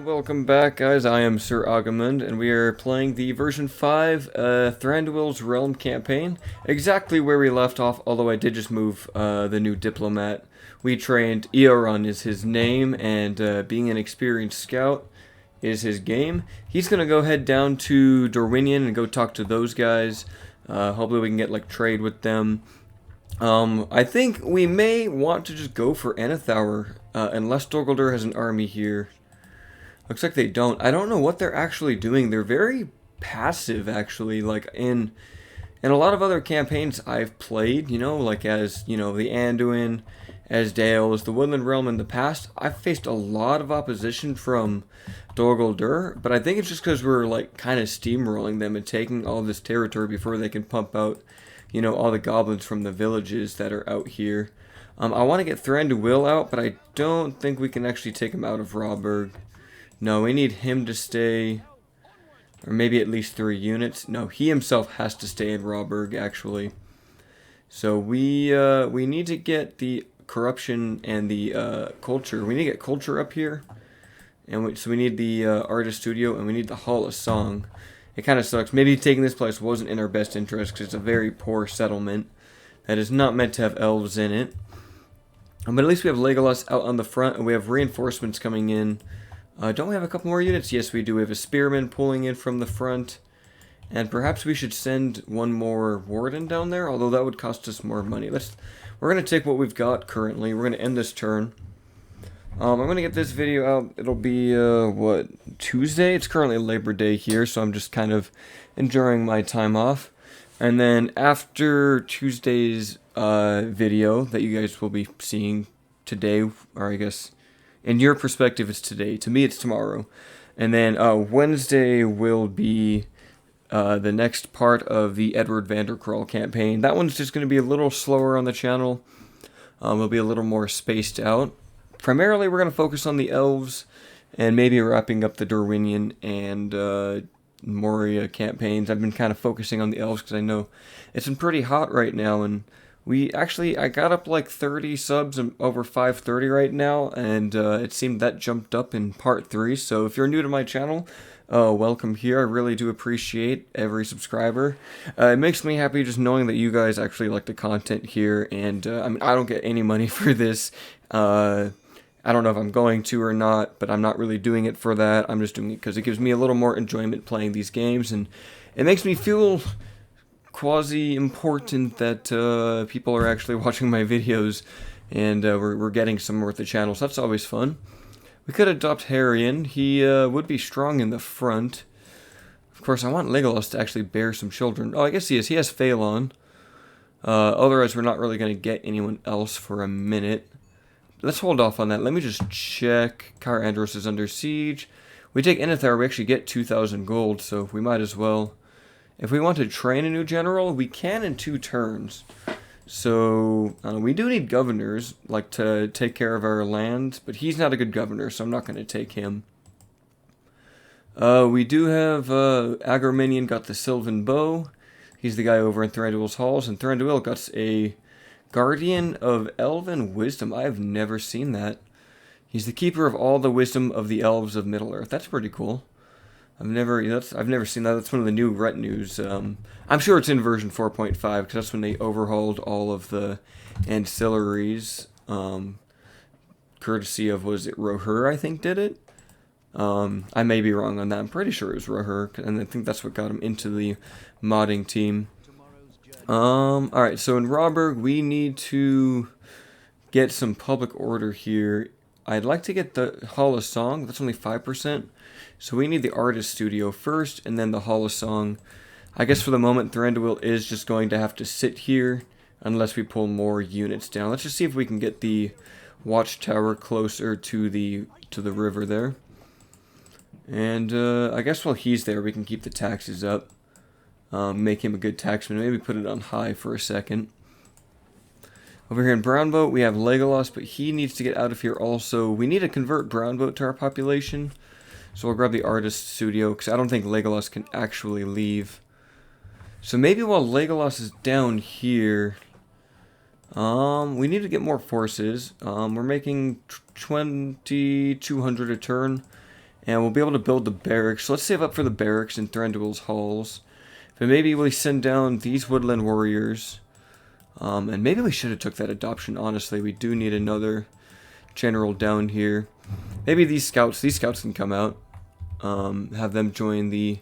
And welcome back, guys. I am Sir Agamond, and we are playing the version 5 Thranduil's Realm campaign. Exactly where we left off, although I did just move the new diplomat. We trained Eoron is his name, and being an experienced scout is his game. He's going to go head down to Dorwinion and go talk to those guys. Hopefully we can get like trade with them. I think we may want to just go for Anathaur, unless Dol has an army here. Looks like they don't. I don't know what they're actually doing. They're very passive, actually. Like in a lot of other campaigns I've played, like as the Anduin, as Dale, as the Woodland Realm in the past, I've faced a lot of opposition from Dol, but I think it's just because we're like kind of steamrolling them and taking all this territory before they can pump out, all the goblins from the villages that are out here. I want to get Thranduil out, but I don't think we can actually take him out of Rawburg. No, we need him to stay, or maybe at least 3 units. No, he himself has to stay in Rawburg, actually. So we need to get the corruption and the culture. We need to get culture up here, and so we need the artist studio, and we need the Hall of Song. It kind of sucks. Maybe taking this place wasn't in our best interest because it's a very poor settlement that is not meant to have elves in it. But at least we have Legolas out on the front, and we have reinforcements coming in. Don't we have a couple more units? Yes, we do. We have a spearman pulling in from the front. And perhaps we should send one more warden down there, although that would cost us more money. We're going to take what we've got currently. We're going to end this turn. I'm going to get this video out. It'll be, Tuesday? It's currently Labor Day here, so I'm just kind of enjoying my time off. And then after Tuesday's video that you guys will be seeing today, or I guess in your perspective it's today, to me it's tomorrow. And then Wednesday will be the next part of the Edward Vandercrawl campaign. That one's just going to be a little slower on the channel. It'll be a little more spaced out. Primarily we're going to focus on the elves and maybe wrapping up the Dorwinion and Moria campaigns. I've been kind of focusing on the elves because I know it's been pretty hot right now, and I got up like 30 subs and over 530 right now, and it seemed that jumped up in part 3. So if you're new to my channel, welcome here. I really do appreciate every subscriber. It makes me happy just knowing that you guys actually like the content here, and I don't get any money for this. I don't know if I'm going to or not, but I'm not really doing it for that. I'm just doing it because it gives me a little more enjoyment playing these games, and it makes me feel quasi-important that people are actually watching my videos, and we're getting somewhere with the channel, so that's always fun. We could adopt Harrion. He would be strong in the front. Of course, I want Legolas to actually bear some children. Oh, I guess he is. He has Phalon. Otherwise, we're not really going to get anyone else for a minute. Let's hold off on that. Let me just check. Caer Andros is under siege. We take Anathaur, we actually get 2,000 gold, so we might as well. If we want to train a new general, we can in 2 turns. So, we do need governors, like to take care of our land, but he's not a good governor, so I'm not going to take him. We do have Agraminian got the Silvan Bow. He's the guy over in Thranduil's halls, and Thranduil got a Guardian of Elven Wisdom. I have never seen that. He's the keeper of all the wisdom of the Elves of Middle-earth. That's pretty cool. I've never seen that. That's one of the new retinues. I'm sure it's in version 4.5 because that's when they overhauled all of the ancillaries. Courtesy of, was it Rohur, I think, did it? I may be wrong on that. I'm pretty sure it was Rohur, and I think that's what got him into the modding team. Alright, so in Rawburg, we need to get some public order here. I'd like to get the Hall of Song. That's only 5%. So we need the artist studio first, and then the Hall of Song. I guess for the moment, Thranduil is just going to have to sit here unless we pull more units down. Let's just see if we can get the watchtower closer to the river there. And I guess while he's there, we can keep the taxes up. Make him a good taxman. Maybe put it on high for a second. Over here in Brownboat, we have Legolas, but he needs to get out of here also. We need to convert Brownboat to our population. So we'll grab the artist studio, because I don't think Legolas can actually leave. So maybe while Legolas is down here, we need to get more forces. We're making 2,200 a turn. And we'll be able to build the barracks. So let's save up for the barracks in Thranduil's halls. But maybe we send down these woodland warriors. And maybe we should have took that adoption, honestly. We do need another general down here. Maybe these scouts can come out. Have them join the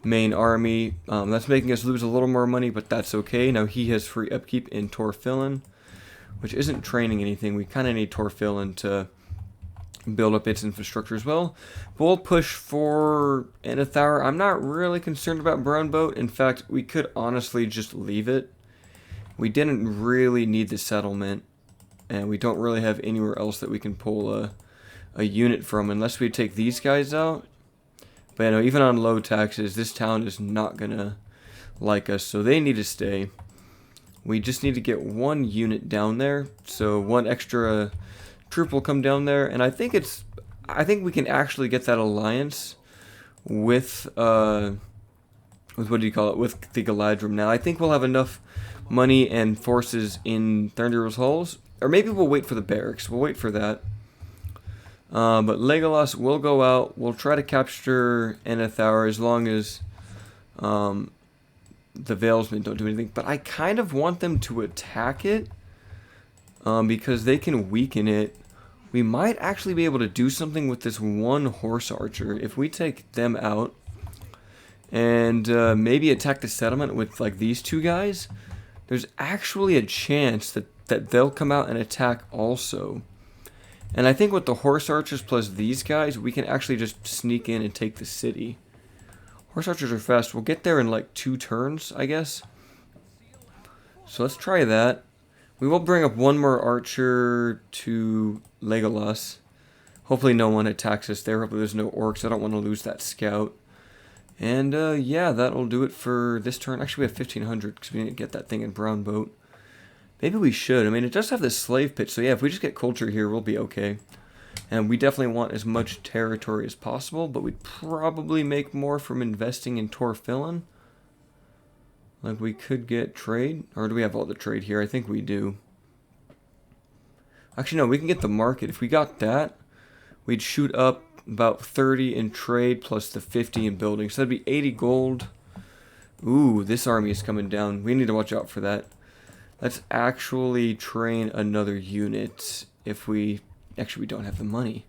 main army. That's making us lose a little more money, but that's okay. Now he has free upkeep in Torfillin, which isn't training anything. We kind of need Torfillin to build up its infrastructure as well. But we'll push for Anathaur. I'm not really concerned about Brownboat. In fact, we could honestly just leave it. We didn't really need the settlement, and we don't really have anywhere else that we can pull a unit from unless we take these guys out. But you know, even on low taxes, this town is not gonna like us, so they need to stay. We just need to get one unit down there, so one extra troop will come down there, and I think we can actually get that alliance with what do you call it, with the Galadrim. Now I think we'll have enough money and forces in Thranduil's halls, or maybe we'll wait for the barracks. We'll wait for that. But Legolas will go out. We'll try to capture Anathaur as long as the Valesmen don't do anything. But I kind of want them to attack it because they can weaken it. We might actually be able to do something with this one horse archer if we take them out and maybe attack the settlement with like these two guys. There's actually a chance that they'll come out and attack also. And I think with the horse archers plus these guys, we can actually just sneak in and take the city. Horse archers are fast. We'll get there in like 2 turns, I guess. So let's try that. We will bring up one more archer to Legolas. Hopefully no one attacks us there. Hopefully there's no orcs. I don't want to lose that scout. And yeah, that'll do it for this turn. Actually, we have 1,500 because we didn't get that thing in Brownboat. Maybe we should. I mean, it does have this slave pit, so yeah, if we just get culture here, we'll be okay. And we definitely want as much territory as possible, but we'd probably make more from investing in Torfillin. Like, we could get trade, or do we have all the trade here? I think we do. Actually, no, we can get the market. If we got that, we'd shoot up about 30 in trade plus the 50 in building. So that'd be 80 gold. Ooh, this army is coming down. We need to watch out for that. Let's actually train another unit if we... Actually, we don't have the money.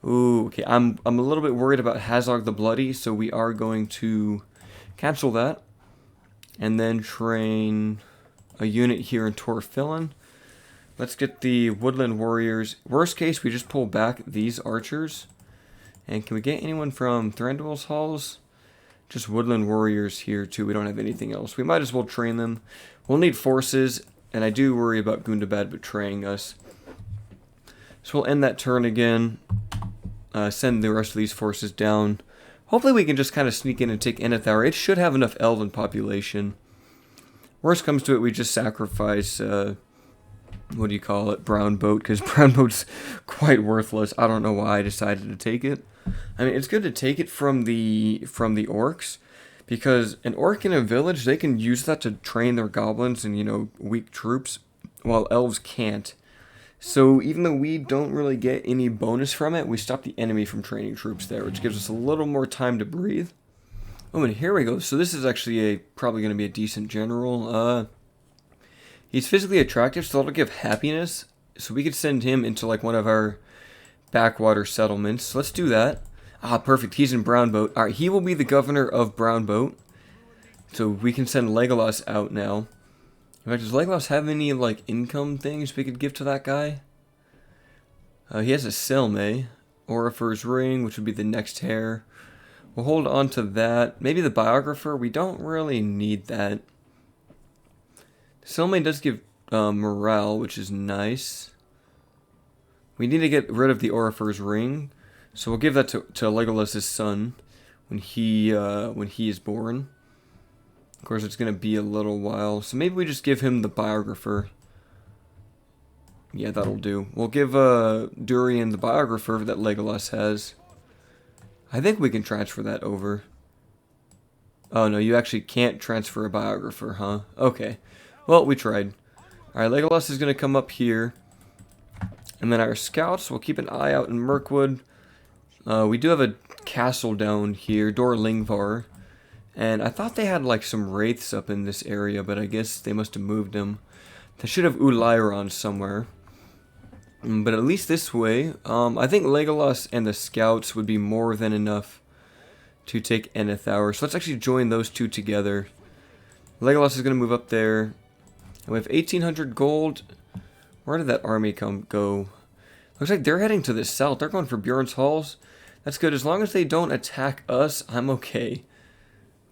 Ooh, okay. I'm a little bit worried about Hazog the Bloody, so we are going to cancel that. And then train a unit here in Torfillin. Let's get the Woodland Warriors. Worst case, we just pull back these archers. And can we get anyone from Thranduil's halls? Just Woodland Warriors here too. We don't have anything else. We might as well train them. We'll need forces, and I do worry about Gundabad betraying us. So we'll end that turn again. Send the rest of these forces down. Hopefully we can just kind of sneak in and take Anathaur. It should have enough elven population. Worst comes to it, we just sacrifice... what do you call it? Brownboat, because Brownboat's quite worthless. I don't know why I decided to take it. I mean, it's good to take it from the orcs, because an orc in a village, they can use that to train their goblins and, you know, weak troops, while elves can't. So even though we don't really get any bonus from it, we stop the enemy from training troops there, which gives us a little more time to breathe. Oh, and here we go. So this is actually probably going to be a decent general. He's physically attractive, so that'll give happiness. So we could send him into like one of our backwater settlements. Let's do that. Ah, perfect. He's in Brownboat. Alright, he will be the governor of Brownboat. So we can send Legolas out now. In fact, does Legolas have any like income things we could give to that guy? He has a Selme. Orifer's Ring, which would be the next heir. We'll hold on to that. Maybe the Biographer. We don't really need that. Selme does give morale, which is nice. We need to get rid of the Orifer's Ring, so we'll give that to Legolas' son when he is born. Of course, it's going to be a little while, so maybe we just give him the Biographer. Yeah, that'll do. We'll give Durian the Biographer that Legolas has. I think we can transfer that over. Oh, no, you actually can't transfer a Biographer, huh? Okay. Well, we tried. Alright, Legolas is going to come up here. And then our scouts will keep an eye out in Mirkwood. We do have a castle down here, Dor Lingvar. And I thought they had like some wraiths up in this area, but I guess they must have moved them. They should have Ulairon somewhere. But at least this way, I think Legolas and the scouts would be more than enough to take Anathaur. So let's actually join those two together. Legolas is going to move up there. And we have 1,800 gold. Where did that army go? Looks like they're heading to the south. They're going for Bjorn's Halls. That's good. As long as they don't attack us, I'm okay.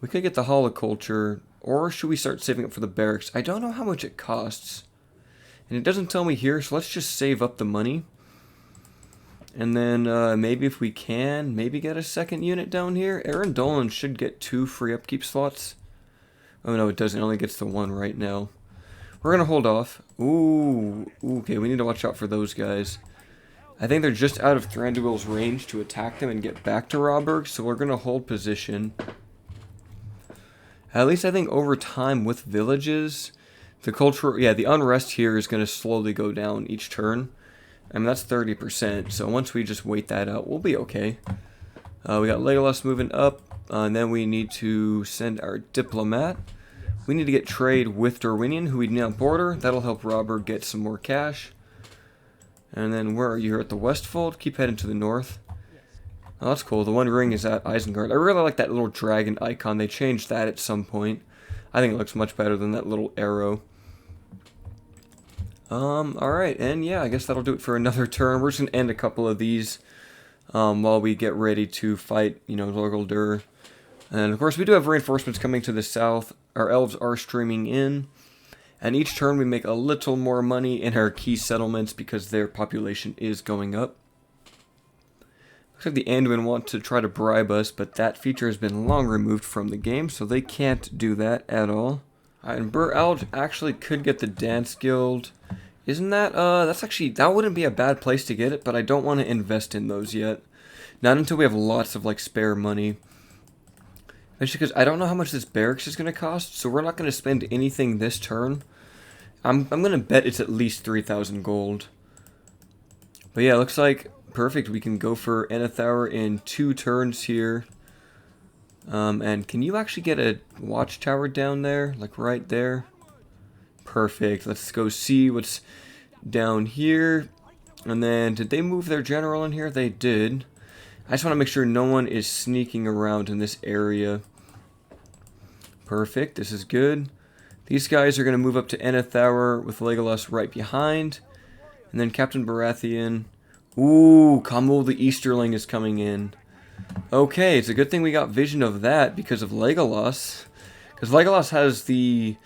We could get the holoculture, or should we start saving up for the barracks? I don't know how much it costs. And it doesn't tell me here, so let's just save up the money. And then maybe if we can, maybe get a second unit down here. Aaron Dolan should get 2 free upkeep slots. Oh no, it doesn't. It only gets the 1 right now. We're going to hold off. Ooh, okay, we need to watch out for those guys. I think they're just out of Thranduil's range to attack them and get back to Rawburg, so we're going to hold position. At least I think over time with villages, the cultural, the unrest here is going to slowly go down each turn. I mean, that's 30%, so once we just wait that out, we'll be okay. We got Legolas moving up, and then we need to send our diplomat. We need to get trade with Dorwinion, who we now border. That'll help Robert get some more cash. And then where are you? Here at the Westfold? Keep heading to the north. Oh, that's cool. The One Ring is at Isengard. I really like that little dragon icon. They changed that at some point. I think it looks much better than that little arrow. Alright, and yeah, I guess that'll do it for another turn. We're just going to end a couple of these while we get ready to fight, Lorguldur. And of course, we do have reinforcements coming to the south. Our elves are streaming in. And each turn we make a little more money in our key settlements because their population is going up. Looks like the Anduin want to try to bribe us, but that feature has been long removed from the game, so they can't do that at all. And Bur Alge actually could get the Dance Guild. Isn't that, that wouldn't be a bad place to get it, but I don't want to invest in those yet. Not until we have lots of, spare money. Especially because I don't know how much this barracks is going to cost, so we're not going to spend anything this turn. I'm going to bet it's at least 3,000 gold. But yeah, it looks like perfect. We can go for Anathaur in 2 turns here. And can you actually get a watchtower down there? Like right there? Perfect. Let's go see what's down here. And then, did they move their general in here? They did. I just want to make sure no one is sneaking around in this area. Perfect. This is good. These guys are going to move up to Anathaur with Legolas right behind. And then Captain Baratheon. Ooh, Khamul the Easterling is coming in. Okay, it's a good thing we got vision of that because of Legolas. Because Legolas has the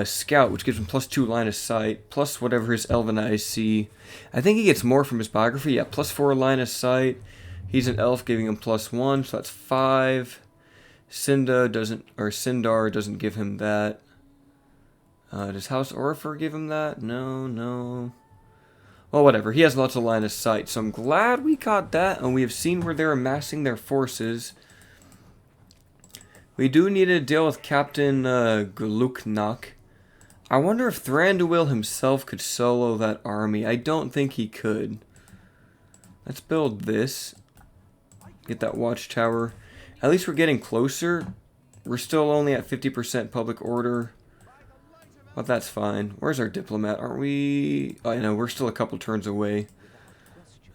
Scout, which gives him +2 line of sight, plus whatever his elven eyes see. I think he gets more from his biography. Yeah, +4 line of sight. He's an elf, giving him +1, so that's 5. Sindar doesn't give him that. Does House Orfer give him that? No. Well, whatever. He has lots of line of sight, so I'm glad we got that, and we have seen where they're amassing their forces. We do need to deal with Captain Gluknak. I wonder if Thranduil himself could solo that army. I don't think he could. Let's build this. Get that watchtower. At least we're getting closer. We're still only at 50% public order. But that's fine. Where's our diplomat? Aren't we... Oh, I know, we're still a couple turns away.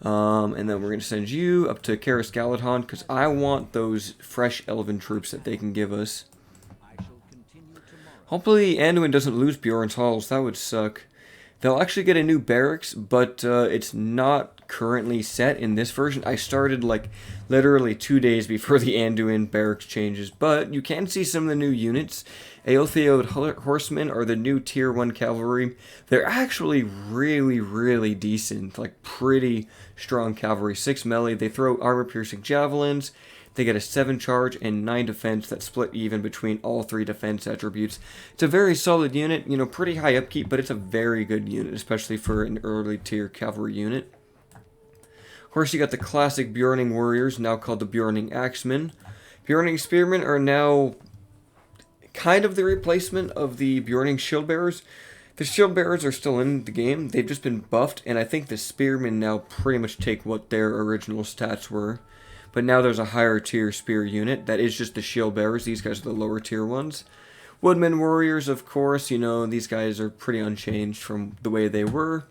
And then we're going to send you up to Karis Galadhon, because I want those fresh elven troops that they can give us. Hopefully Anduin doesn't lose Bjorn's Halls. That would suck. They'll actually get a new barracks, but it's not currently set in this version. I started literally 2 days before the Anduin barracks changes, but you can see some of the new units. Aeltheod Horsemen are the new Tier 1 cavalry. They're actually really, really decent, pretty strong cavalry. 6 melee, they throw armor-piercing javelins. They get a 7 charge and 9 defense that split even between all 3 defense attributes. It's a very solid unit, pretty high upkeep, but it's a very good unit, especially for an early tier cavalry unit. Of course, you got the classic Bjorning warriors, now called the Bjorning Axemen. Bjorning Spearmen are now kind of the replacement of the Bjorning Shieldbearers. The shield bearers are still in the game. They've just been buffed, and I think the spearmen now pretty much take what their original stats were. But now there's a higher tier spear unit that is just the shield bearers. These guys are the lower tier ones. Woodman warriors, of course, you know, these guys are pretty unchanged from the way they were.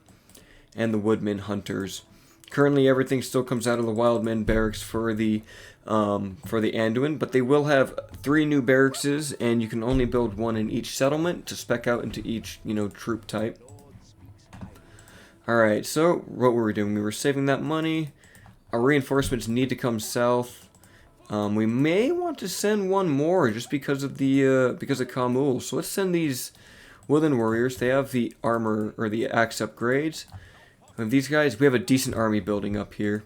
And the woodman hunters. Currently, everything still comes out of the wildmen barracks for the Anduin, but they will have 3 new barracks, and you can only build 1 in each settlement to spec out into each, you know, troop type. Alright, so what were we doing? We were saving that money. Our reinforcements need to come south. We may want to send 1 more just because of the because of Khamul. So let's send these Woodland warriors. They have the armor or the axe upgrades. And these guys, we have a decent army building up here.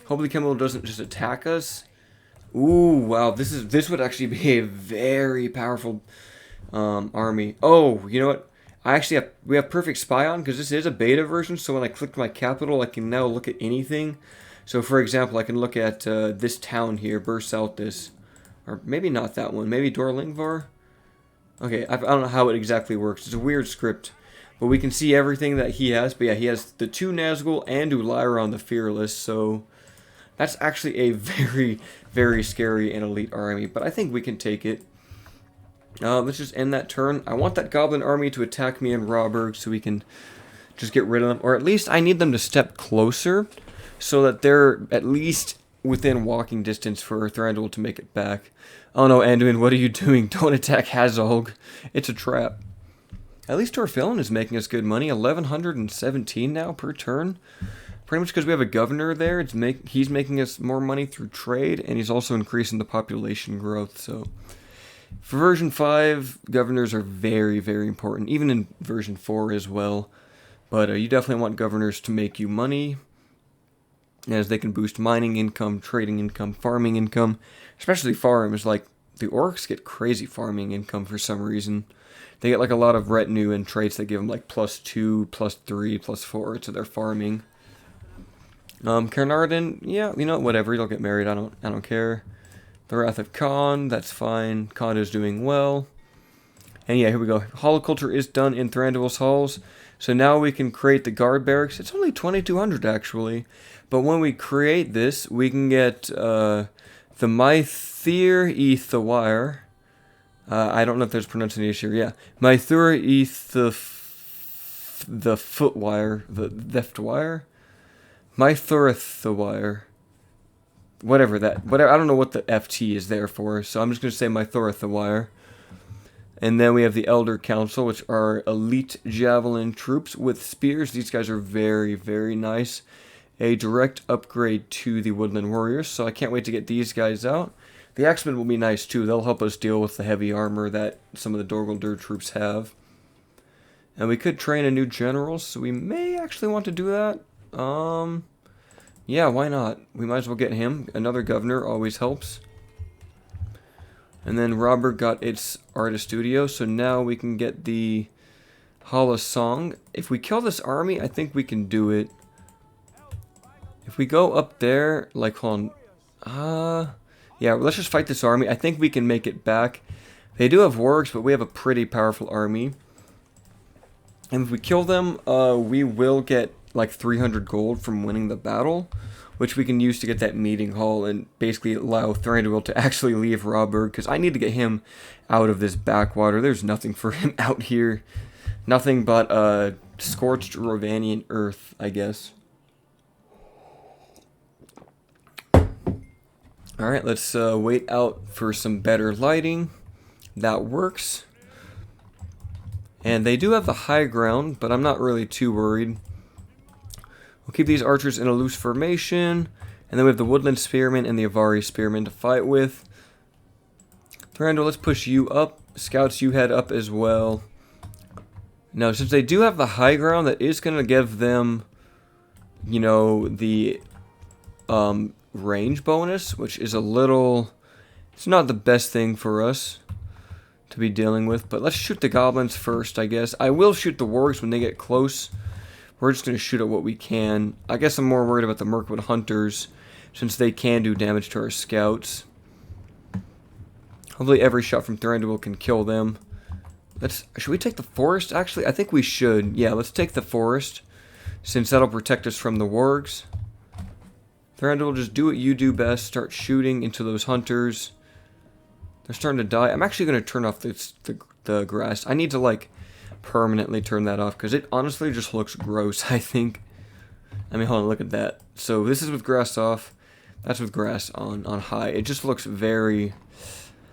Hopefully Khamul doesn't just attack us. Ooh, wow, this would actually be a very powerful army. Oh, you know what? We have perfect spy on because this is a beta version. So when I click my capital, I can now look at anything. So for example, I can look at this town here, Bursaltis, or maybe not that one. Maybe Dorlingvar. Okay, I don't know how it exactly works. It's a weird script. But we can see everything that he has. But yeah, he has the 2 Nazgul and Ulyra the Fearless. So that's actually a very, very scary and elite army. But I think we can take it. Let's just end that turn. I want that Goblin army to attack me in Rawburg so we can just get rid of them. Or at least I need them to step closer so that they're at least within walking distance for Thranduil to make it back. Oh no, Anduin, what are you doing? Don't attack Hazog. It's a trap. At least Torfilin is making us good money. 1,117 now per turn. Pretty much because we have a governor there. He's making us more money through trade, and he's also increasing the population growth. So for version 5, governors are very, very important. Even in version 4 as well. But you definitely want governors to make you money, as they can boost mining income, trading income, farming income. Especially farms. Like, the orcs get crazy farming income for some reason. They get like a lot of retinue and traits that give them like +2, +3, +4 to their farming. Carnarvon, yeah, you know, whatever, he'll get married, I don't care. The Wrath of Khan, that's fine. Khan is doing well. And yeah, here we go. Holoculture is done in Thranduil's halls. So now we can create the guard barracks. It's only 2,200 actually. But when we create this, we can get the Maithir Ethawire. I don't know if there's pronunciation here. Yeah, Maithur the Footwire, the Theftwire, Maithurathawire, whatever. I don't know what the FT is there for, so I'm just gonna say Maithurathawire. And then we have the Elder Council, which are elite javelin troops with spears. These guys are very, very nice. A direct upgrade to the Woodland Warriors, so I can't wait to get these guys out. The Axemen will be nice too. They'll help us deal with the heavy armor that some of the Dorguldur troops have. And we could train a new general, so we may actually want to do that. Yeah, why not? We might as well get him. Another governor always helps. And then Robert got its artist studio, so now we can get the Hala Song. If we kill this army, I think we can do it. If we go up there, like, hold on. Yeah, let's just fight this army. I think we can make it back. They do have wargs, but we have a pretty powerful army. And if we kill them, we will get like 300 gold from winning the battle, which we can use to get that meeting hall and basically allow Thranduil to actually leave Rawburg, because I need to get him out of this backwater. There's nothing for him out here. Nothing but scorched Rovanian earth, I guess. Alright, let's wait out for some better lighting. That works. And they do have the high ground, but I'm not really too worried. We'll keep these archers in a loose formation. And then we have the Woodland Spearmen and the Avari Spearmen to fight with. Thranduil, let's push you up. Scouts, you head up as well. Now, since they do have the high ground, that is going to give them, you know, the range bonus, which is a little... It's not the best thing for us to be dealing with, but let's shoot the goblins first, I guess. I will shoot the wargs when they get close. We're just going to shoot at what we can. I guess I'm more worried about the Mirkwood hunters, since they can do damage to our scouts. Hopefully every shot from Thranduil can kill them. Should we take the forest? Actually, I think we should. Yeah, let's take the forest, since that'll protect us from the wargs. Thranduil, just do what you do best. Start shooting into those hunters. They're starting to die. I'm actually going to turn off the grass. I need to, like, permanently turn that off, because it honestly just looks gross, I think. I mean, hold on, look at that. So this is with grass off. That's with grass on high. It just looks very...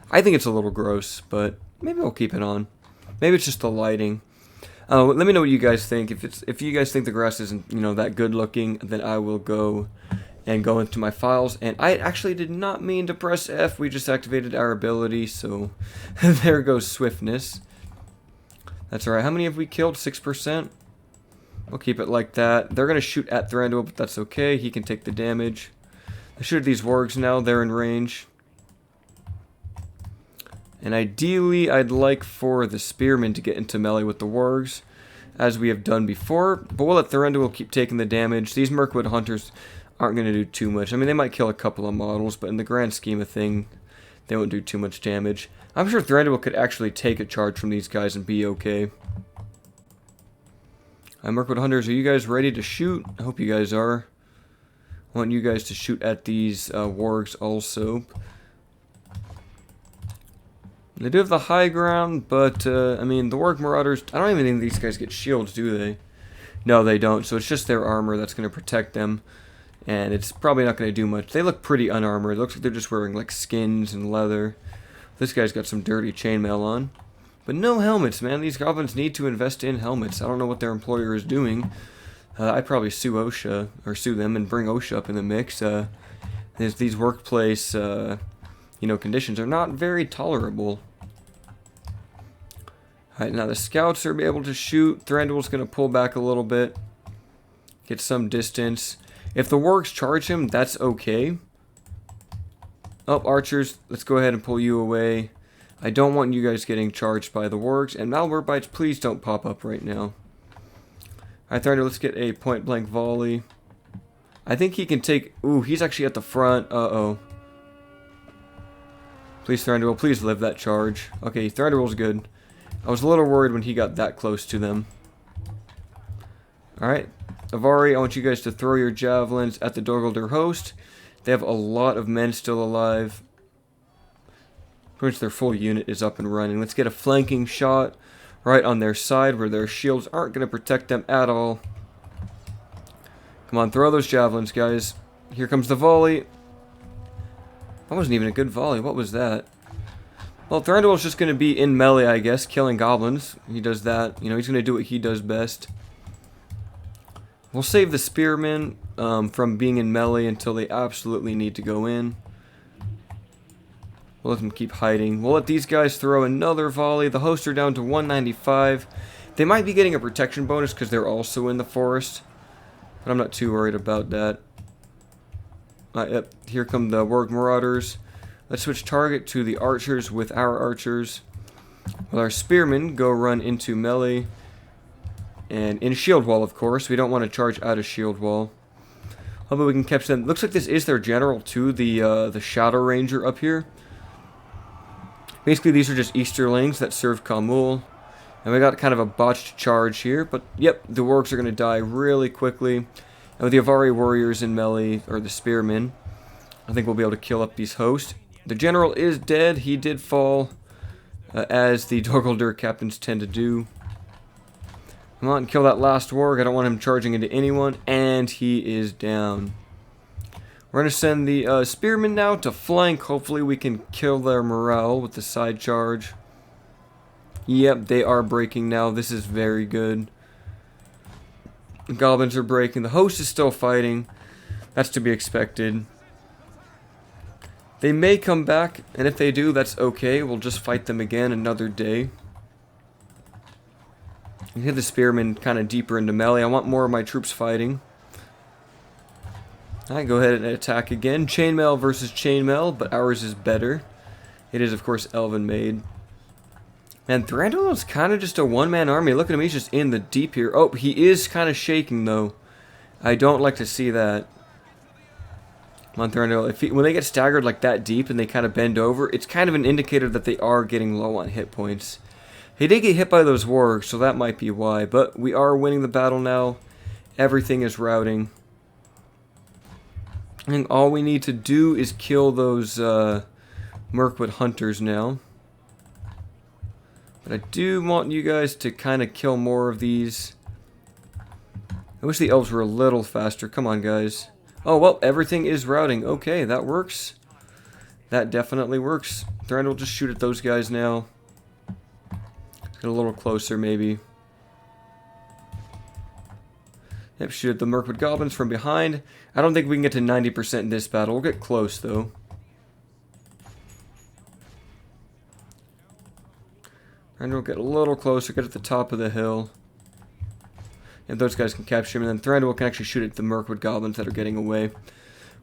I think it's a little gross, but maybe I'll keep it on. Maybe it's just the lighting. Let me know what you guys think. If you guys think the grass isn't, you know, that good looking, then I will go into my files. And I actually did not mean to press F. We just activated our ability, so there goes swiftness. That's alright. How many have we killed? 6%? We'll keep it like that. They're going to shoot at Thranduil, but that's okay. He can take the damage. I shoot at these wargs now. They're in range. And ideally, I'd like for the spearmen to get into melee with the wargs, as we have done before. But we'll let Thranduil keep taking the damage. These Mirkwood hunters aren't going to do too much. I mean, they might kill a couple of models, but in the grand scheme of things, they won't do too much damage. I'm sure Thranduil could actually take a charge from these guys and be okay. Mirkwood hunters, are you guys ready to shoot? I hope you guys are. I want you guys to shoot at these wargs also. They do have the high ground, but, I mean, the Warg Marauders, I don't even think these guys get shields, do they? No, they don't, so it's just their armor that's going to protect them, and it's probably not going to do much. They look pretty unarmored. It looks like they're just wearing, like, skins and leather. This guy's got some dirty chainmail on. But no helmets, man. These goblins need to invest in helmets. I don't know what their employer is doing. I'd probably sue OSHA, or sue them and bring OSHA up in the mix. These workplace, you know, conditions are not very tolerable. Alright, now the scouts are able to shoot. Thranduil's going to pull back a little bit. Get some distance. If the wargs charge him, that's okay. Oh, archers, let's go ahead and pull you away. I don't want you guys getting charged by the wargs. And malware bites, please don't pop up right now. Alright, Thranduil, let's get a point-blank volley. I think he can take... Ooh, he's actually at the front. Uh-oh. Please, Thranduil, please live that charge. Okay, Thranduil's good. I was a little worried when he got that close to them. Alright, Avari, I want you guys to throw your javelins at the Dorguldur host. They have a lot of men still alive. Pretty much their full unit is up and running. Let's get a flanking shot right on their side where their shields aren't going to protect them at all. Come on, throw those javelins, guys. Here comes the volley. That wasn't even a good volley. What was that? Well, Thranduil's just going to be in melee, I guess, killing goblins. He does that. You know, he's going to do what he does best. We'll save the spearmen from being in melee until they absolutely need to go in. We'll let them keep hiding. We'll let these guys throw another volley. The hosts are down to 195. They might be getting a protection bonus because they're also in the forest. But I'm not too worried about that. Yep, here come the Warg Marauders. Let's switch target to the archers with our archers. While our spearmen go run into melee. And in shield wall, of course. We don't want to charge out of shield wall. Hopefully we can catch them. Looks like this is their general too, the Shadow Ranger up here. Basically, these are just Easterlings that serve Khamul. And we got kind of a botched charge here. But, yep, the wargs are going to die really quickly. And with the Avari warriors in melee, or the spearmen, I think we'll be able to kill up these hosts. The general is dead. He did fall, as the Dorguldur captains tend to do. Come on, kill that last warg. I don't want him charging into anyone. And he is down. We're going to send the spearmen now to flank. Hopefully we can kill their morale with the side charge. Yep, they are breaking now. This is very good. The goblins are breaking. The host is still fighting. That's to be expected. They may come back, and if they do, that's okay. We'll just fight them again another day. Hit the spearmen kind of deeper into melee. I want more of my troops fighting. Alright, go ahead and attack again. Chainmail versus chainmail, but ours is better. It is, of course, elven made. And Thranduil is kind of just a one-man army. Look at him, he's just in the deep here. Oh, he is kind of shaking, though. I don't like to see that. Come on, Thranduil. When they get staggered like that deep and they kind of bend over, it's kind of an indicator that they are getting low on hit points. He did get hit by those wargs, so that might be why. But we are winning the battle now. Everything is routing. I think all we need to do is kill those Mirkwood hunters now. But I do want you guys to kind of kill more of these. I wish the elves were a little faster. Come on, guys. Oh, well, everything is routing. Okay, that works. That definitely works. Thranduil will just shoot at those guys now. Let's get a little closer, maybe. Yep, shoot at the Mirkwood goblins from behind. I don't think we can get to 90% in this battle. We'll get close, though. Thranduil will get a little closer, get at the top of the hill. And those guys can capture him, and then Thranduil can actually shoot at the Mirkwood goblins that are getting away.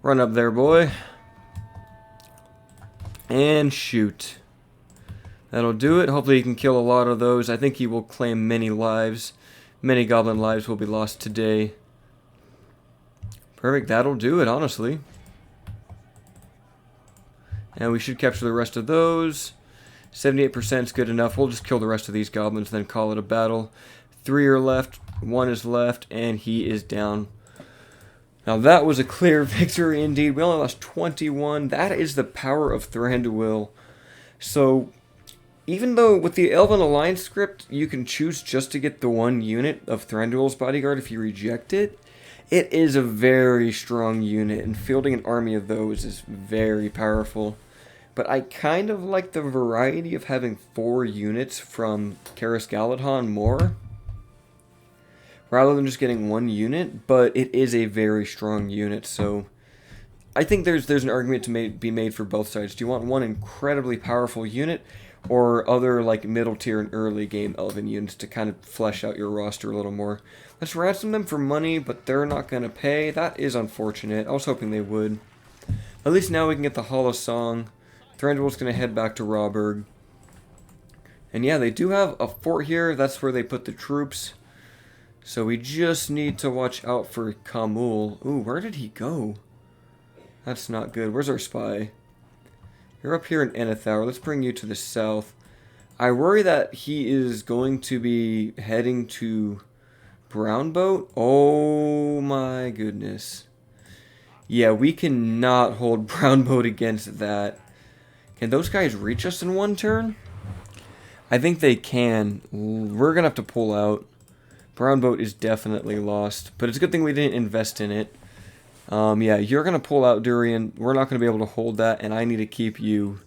Run up there, boy. And shoot. That'll do it. Hopefully he can kill a lot of those. I think he will claim many lives. Many goblin lives will be lost today. Perfect. That'll do it, honestly. And we should capture the rest of those. 78% is good enough. We'll just kill the rest of these goblins, then call it a battle. 3 are left. 1 is left, and he is down. Now that was a clear victory indeed. We only lost 21. That is the power of Thranduil. So, even though with the Elven Alliance script, you can choose just to get the 1 unit of Thranduil's bodyguard if you reject it, it is a very strong unit, and fielding an army of those is very powerful. But I kind of like the variety of having 4 units from Karis Galadhon more, rather than just getting 1 unit, but it is a very strong unit, so I think there's an argument to be made for both sides. Do you want one incredibly powerful unit, or other like middle tier and early game elven units to kind of flesh out your roster a little more? Let's ransom them for money, but they're not going to pay. That is unfortunate. I was hoping they would. At least now we can get the Hollow Song. Thranduil's going to head back to Rawburg. And yeah, they do have a fort here. That's where they put the troops. So we just need to watch out for Khamul. Ooh, where did he go? That's not good. Where's our spy? You're up here in Anathaur. Let's bring you to the south. I worry that he is going to be heading to Brownboat. Oh my goodness. Yeah, we cannot hold Brownboat against that. Can those guys reach us in 1 turn? I think they can. We're going to have to pull out. Brownboat is definitely lost, but it's a good thing we didn't invest in it. Yeah, you're going to pull out, Durian. We're not going to be able to hold that, and I need to keep you.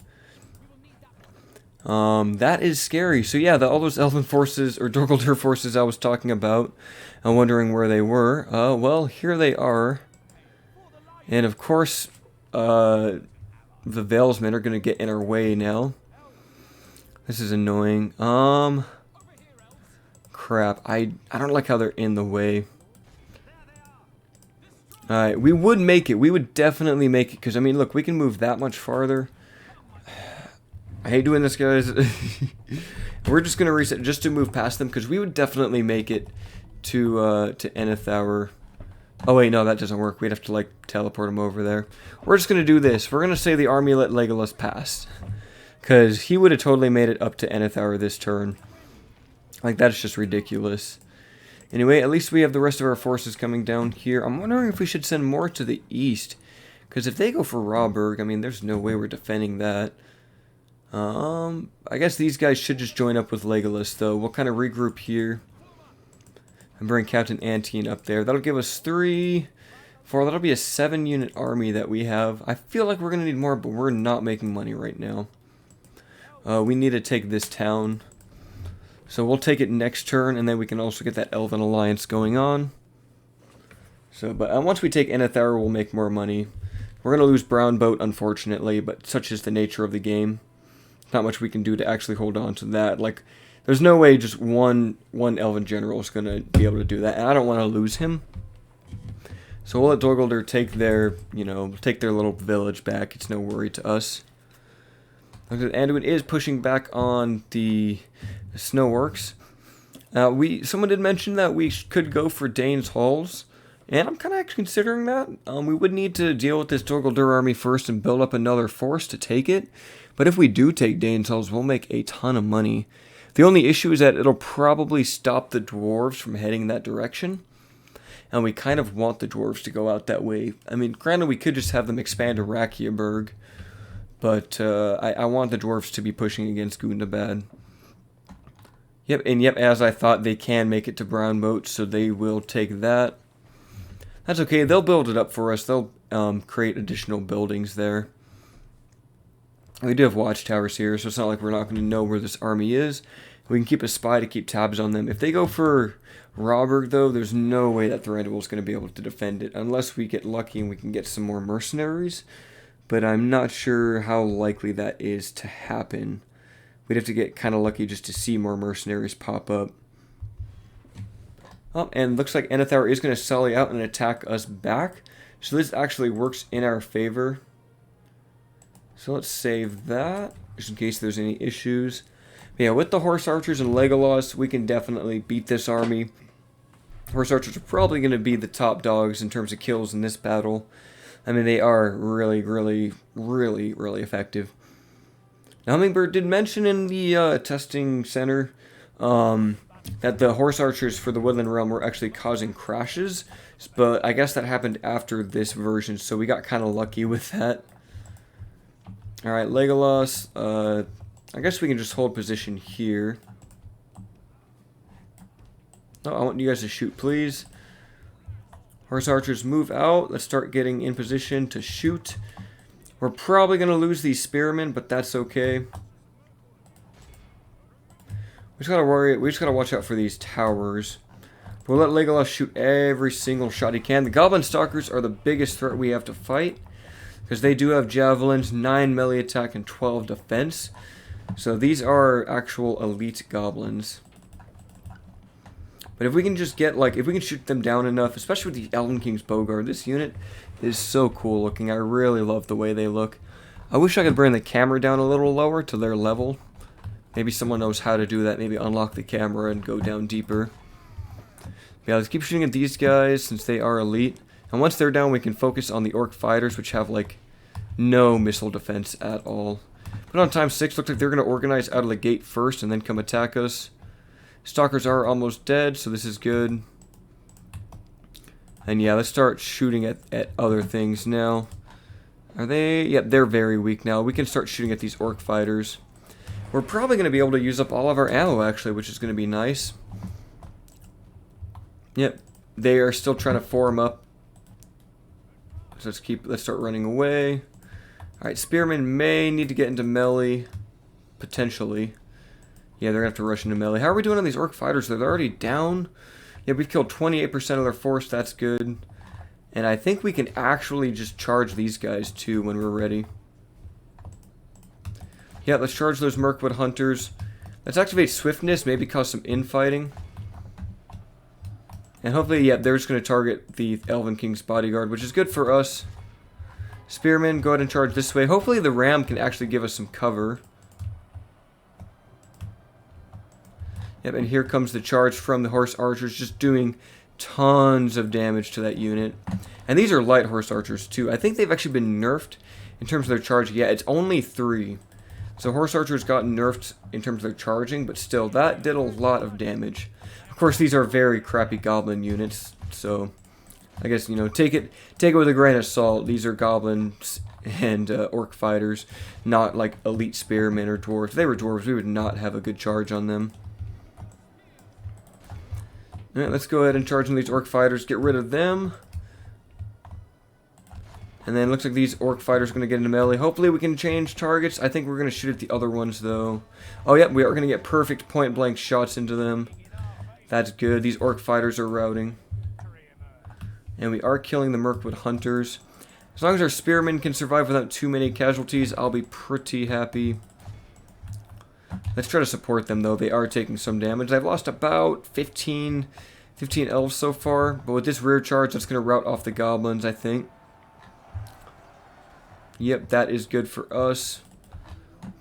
That is scary. So yeah, all those elven forces, or Dorguldur forces I was talking about, I'm wondering where they were. Well, here they are. And of course, the Valesmen are going to get in our way now. This is annoying. Crap. I don't like how they're in the way. Alright, we would make it. We would definitely make it. Because, I mean, look, we can move that much farther. I hate doing this, guys. We're just going to reset just to move past them. Because we would definitely make it to Anathaur. Oh, wait, no, that doesn't work. We'd have to, like, teleport him over there. We're just going to do this. We're going to say the army let Legolas pass. Because he would have totally made it up to Anathaur this turn. Like, that's just ridiculous. Anyway, at least we have the rest of our forces coming down here. I'm wondering if we should send more to the east. Because if they go for Rawburg, I mean, there's no way we're defending that. I guess these guys should just join up with Legolas, though. We'll kind of regroup here. And bring Captain Antine up there. That'll give us 3, 4. That'll be a 7-unit army that we have. I feel like we're going to need more, but we're not making money right now. We need to take this town. So we'll take it next turn, and then we can also get that Elven Alliance going on. So, but once we take Anathaur, we'll make more money. We're going to lose Brownboat, unfortunately, but such is the nature of the game. Not much we can do to actually hold on to that. Like, there's no way just one Elven General is going to be able to do that, and I don't want to lose him. So we'll let Dorguldur take their, take their little village back. It's no worry to us. Anduin is pushing back on the Snowworks. Someone did mention that we could go for Dane's Halls, and I'm kind of actually considering that. We would need to deal with this Dorguldur army first and build up another force to take it. But if we do take Dane's Halls, we'll make a ton of money. The only issue is that it'll probably stop the dwarves from heading that direction. And we kind of want the dwarves to go out that way. I mean, granted, we could just have them expand to Rakiaburg. But I want the dwarves to be pushing against Gundabad. Yep, and yep, as I thought, they can make it to Brown Moat, so they will take that. That's okay, they'll build it up for us. They'll create additional buildings there. We do have watchtowers here, so it's not like we're not going to know where this army is. We can keep a spy to keep tabs on them. If they go for Rawburg, though, there's no way that Thranduil is going to be able to defend it, unless we get lucky and we can get some more mercenaries. But I'm not sure how likely that is to happen. We'd have to get kind of lucky just to see more mercenaries pop up. Oh, and looks like Anathaur is going to sally out and attack us back. So this actually works in our favor. So let's save that, just in case there's any issues. But yeah, with the horse archers and Legolas, we can definitely beat this army. Horse archers are probably going to be the top dogs in terms of kills in this battle. I mean, they are really, really, really, really effective. Now, Hummingbird did mention in the testing center that the horse archers for the Woodland Realm were actually causing crashes, but I guess that happened after this version, so we got kind of lucky with that. Alright, Legolas, I guess we can just hold position here. Oh, I want you guys to shoot, please. Horse archers move out. Let's start getting in position to shoot. We're probably going to lose these spearmen, but that's okay. We just gotta watch out for these towers. We'll let Legolas shoot every single shot he can. The Goblin Stalkers are the biggest threat we have to fight, because they do have javelins, 9 melee attack, and 12 defense. So these are actual elite goblins. But if we can just get, like, if we can shoot them down enough, especially with the Elven King's Bowguard, this unit is so cool looking. I really love the way they look. I wish I could bring the camera down a little lower to their level. Maybe someone knows how to do that. Maybe unlock the camera and go down deeper. Yeah, let's keep shooting at these guys since they are elite. And once they're down, we can focus on the orc fighters, which have, like, no missile defense at all. But on time 6, looks like they're going to organize out of the gate first and then come attack us. Stalkers are almost dead, so this is good. And yeah, let's start shooting at other things now. Are they? Yep, they're very weak now. We can start shooting at these orc fighters. We're probably going to be able to use up all of our ammo, actually, which is going to be nice. Yep, they are still trying to form up. So let's start running away. Alright, spearmen may need to get into melee. Potentially. Yeah, they're going to have to rush into melee. How are we doing on these orc fighters? They're already down. Yeah, we've killed 28% of their force. That's good. And I think we can actually just charge these guys, too, when we're ready. Yeah, let's charge those Mirkwood hunters. Let's activate swiftness, maybe cause some infighting. And hopefully, yeah, they're just going to target the Elven King's bodyguard, which is good for us. Spearmen, go ahead and charge this way. Hopefully the ram can actually give us some cover. Yep, and here comes the charge from the horse archers, just doing tons of damage to that unit. And these are light horse archers, too. I think they've actually been nerfed in terms of their charge. Yeah, it's only 3. So horse archers got nerfed in terms of their charging, but still, that did a lot of damage. Of course, these are very crappy goblin units, so I guess, you know, take it with a grain of salt. These are goblins and orc fighters, not like elite spearmen or dwarves. If they were dwarves, we would not have a good charge on them. Alright, let's go ahead and charge on these orc fighters, get rid of them. And then it looks like these orc fighters are going to get into melee. Hopefully we can change targets. I think we're going to shoot at the other ones, though. Oh, yeah, we are going to get perfect point-blank shots into them. That's good. These orc fighters are routing. And we are killing the Mirkwood hunters. As long as our spearmen can survive without too many casualties, I'll be pretty happy. Let's try to support them, though. They are taking some damage. I've lost about 15 elves so far. But with this rear charge, that's going to rout off the goblins, I think. Yep, that is good for us.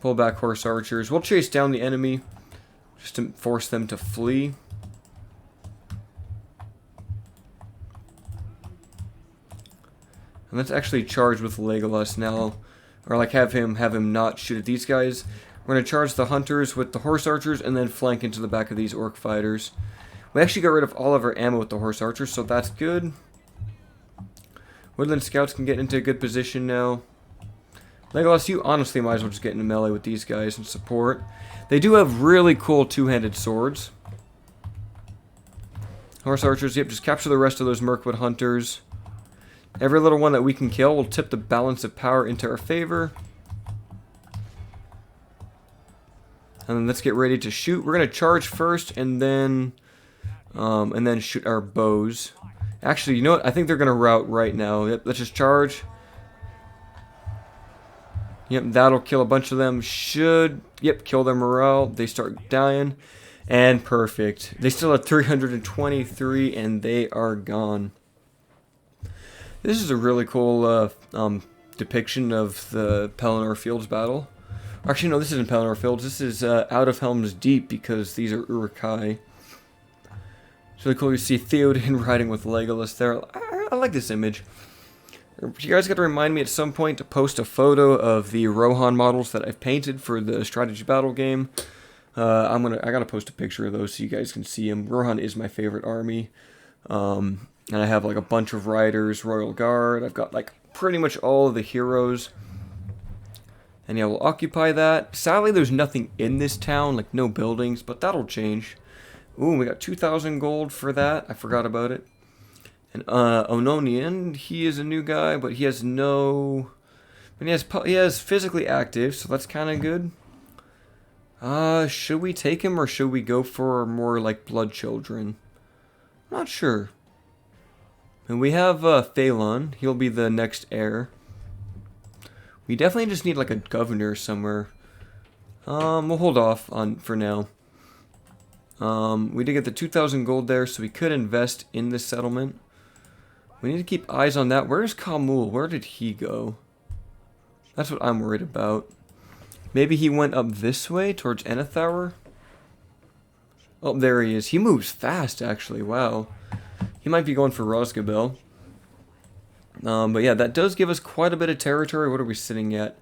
Pull back horse archers. We'll chase down the enemy just to force them to flee. And let's actually charge with Legolas now. Or like have him not shoot at these guys. We're going to charge the hunters with the horse archers and then flank into the back of these orc fighters. We actually got rid of all of our ammo with the horse archers, so that's good. Woodland scouts can get into a good position now. Legolas, you honestly might as well just get into melee with these guys and support. They do have really cool two-handed swords. Horse archers, yep, just capture the rest of those Mirkwood hunters. Every little one that we can kill will tip the balance of power into our favor. And then let's get ready to shoot. We're going to charge first and then shoot our bows. Actually, you know what? I think they're going to rout right now. Yep, let's just charge. Yep, that'll kill a bunch of them. Yep, kill their morale. They start dying. And perfect. They still have 323 and they are gone. This is a really cool depiction of the Pelennor Fields battle. Actually, no, this isn't Pelennor Fields. This is out of Helm's Deep because these are Uruk-hai. It's really cool. You see Theoden riding with Legolas there. I like this image. You guys got to remind me at some point to post a photo of the Rohan models that I've painted for the strategy battle game. I gotta post a picture of those so you guys can see them. Rohan is my favorite army. And I have like a bunch of riders, Royal Guard. I've got like pretty much all of the heroes. And yeah, we'll occupy that. Sadly, there's nothing in this town, like no buildings, but that'll change. Ooh, we got 2,000 gold for that. I forgot about it. And Ononian, he is a new guy, but he has no... But he has physically active, so that's kind of good. Should we take him or should we go for more like blood children? Not sure. And we have Phalon. He'll be the next heir. We definitely just need like a governor somewhere. We'll hold off on for now. We did get the 2,000 gold there, so we could invest in this settlement. We need to keep eyes on that. Where's Khamul? Where did he go? That's what I'm worried about. Maybe he went up this way towards Anathaur. Oh, there he is. He moves fast, actually. Wow. He might be going for Rosgabel. But yeah, that does give us quite a bit of territory. What are we sitting at?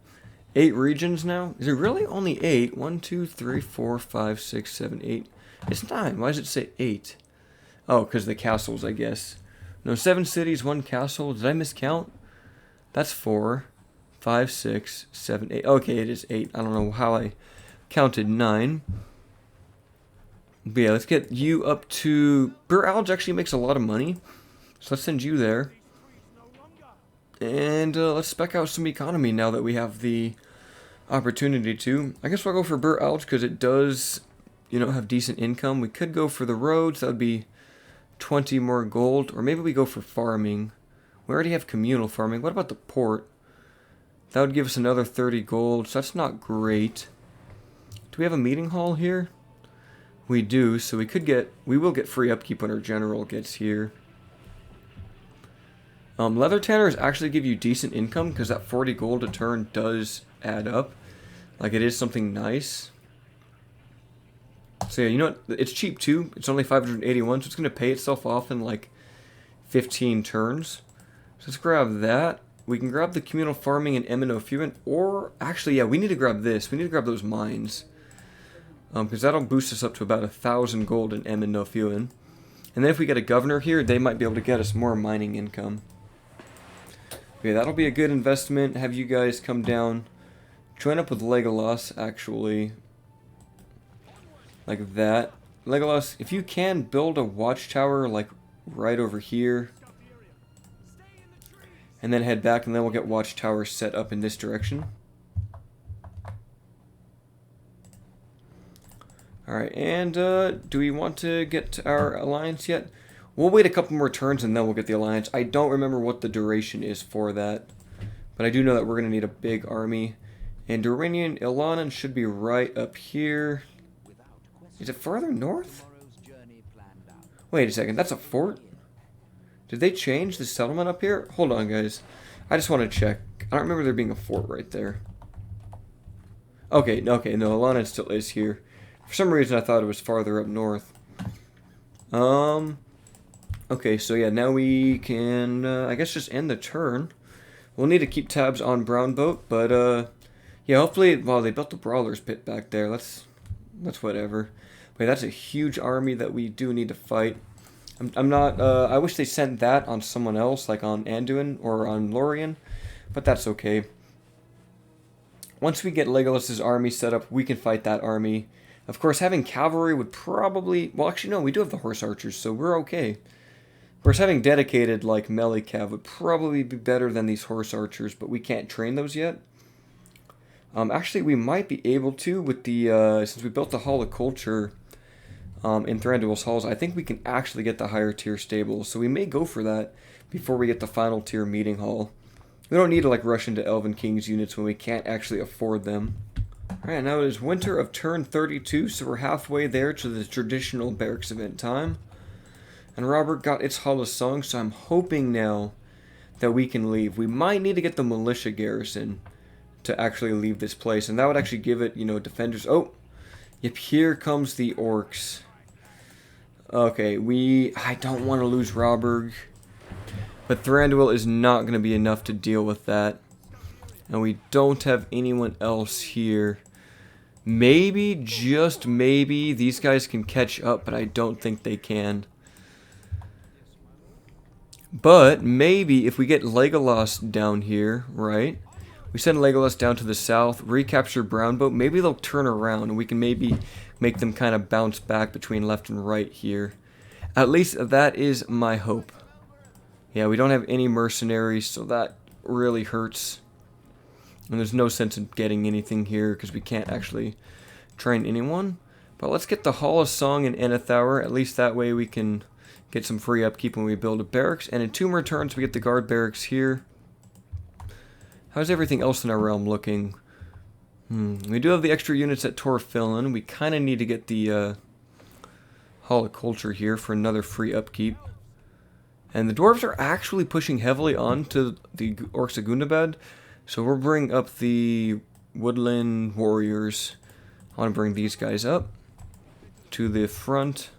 8 regions now? Is it really only 8? 1, 2, 3, 4, 5, 6, 7, 8. It's 9. Why does it say 8? Oh, because the castles, I guess. No, 7 cities, 1 castle. Did I miscount? That's 4, 5, 6, 7, 8. Okay, it is 8. I don't know how I counted 9. But yeah, let's get you up to... Bur-Alj actually makes a lot of money. So let's send you there. And let's spec out some economy now that we have the opportunity to. I guess we'll go for Bur-Alj because it does, you know, have decent income. We could go for the roads. That would be 20 more gold. Or maybe we go for farming. We already have communal farming. What about the port? That would give us another 30 gold. So that's not great. Do we have a meeting hall here? We do. So we will get free upkeep when our general gets here. Leather tanners actually give you decent income because that 40 gold a turn does add up. Like it is something nice. So yeah, you know what? It's cheap too. It's only 581, so it's going to pay itself off in like 15 turns. So let's grab that. We can grab the communal farming and Eminofuan, or actually, yeah, we need to grab this. We need to grab those mines. Because that'll boost us up to about 1,000 gold in Eminofuan. And then if we get a governor here, they might be able to get us more mining income. Okay, that'll be a good investment. Have you guys come down. Join up with Legolas, actually. Like that. Legolas, if you can, build a watchtower, like, right over here. And then head back, and then we'll get watchtowers set up in this direction. Alright, and do we want to get our alliance yet? We'll wait a couple more turns and then we'll get the alliance. I don't remember what the duration is for that. But I do know that we're going to need a big army. And Duranian Ilanan should be right up here. Is it further north? Wait a second, that's a fort? Did they change the settlement up here? Hold on, guys. I just want to check. I don't remember there being a fort right there. Okay, no, Ilanan still is here. For some reason I thought it was farther up north. Okay, so yeah, now we can, I guess just end the turn. We'll need to keep tabs on Brown Boat, but, Yeah, hopefully, well, they built the Brawler's Pit back there. That's whatever. But that's a huge army that we do need to fight. I'm not, I wish they sent that on someone else, like on Anduin or on Lorien, but that's okay. Once we get Legolas's army set up, we can fight that army. Of course, having cavalry would probably, well, actually, no, we do have the horse archers, so we're okay. Of course, having dedicated, like, melee cav would probably be better than these horse archers, but we can't train those yet. Actually, we might be able to with the, since we built the Hall of Culture in Thranduil's Halls, I think we can actually get the higher tier stables, so we may go for that before we get the final tier meeting hall. We don't need to, like, rush into Elven King's units when we can't actually afford them. Alright, now it is winter of turn 32, so we're halfway there to the traditional barracks event time. And Robert got its Hall of Song, so I'm hoping now that we can leave. We might need to get the militia garrison to actually leave this place, and that would actually give it, you know, defenders. Oh, yep, here comes the orcs. Okay, I don't want to lose Robert, but Thranduil is not going to be enough to deal with that. And we don't have anyone else here. Maybe, just maybe, these guys can catch up, but I don't think they can. But maybe if we get Legolas down here, right? We send Legolas down to the south, recapture Brownboat, maybe they'll turn around and we can maybe make them kind of bounce back between left and right here. At least that is my hope. Yeah, we don't have any mercenaries, so that really hurts. And there's no sense in getting anything here because we can't actually train anyone. But let's get the Hall of Song in Anathaur. At least that way we can get some free upkeep when we build a barracks. And in 2 more turns we get the guard barracks here. How's everything else in our realm looking? We do have the extra units at Torfillin. We kind of need to get the Hall of Culture here for another free upkeep. And the dwarves are actually pushing heavily on to the Orcs of Gundabad. So we'll bring up the Woodland Warriors. I want to bring these guys up to the front.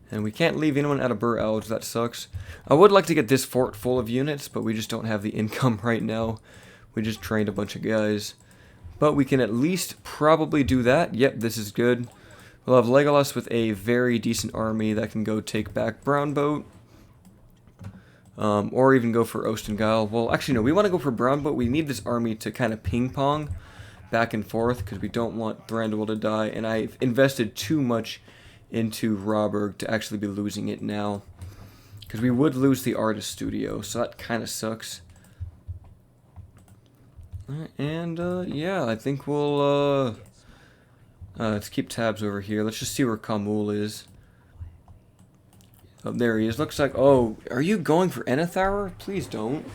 And we can't leave anyone out of Bur Elves, that sucks. I would like to get this fort full of units, but we just don't have the income right now. We just trained a bunch of guys. But we can at least probably do that. Yep, this is good. We'll have Legolas with a very decent army that can go take back Brownboat. Or even go for Ostengyle. Well, actually, no, we want to go for Brownboat. We need this army to kind of ping-pong back and forth because we don't want Thranduil to die. And I've invested too much into Robert to actually be losing it now. Because we would lose the artist studio, so that kind of sucks. And, yeah, I think we'll, let's keep tabs over here. Let's just see where Khamul is. Oh, there he is. Looks like, oh, are you going for Anathaur? Please don't.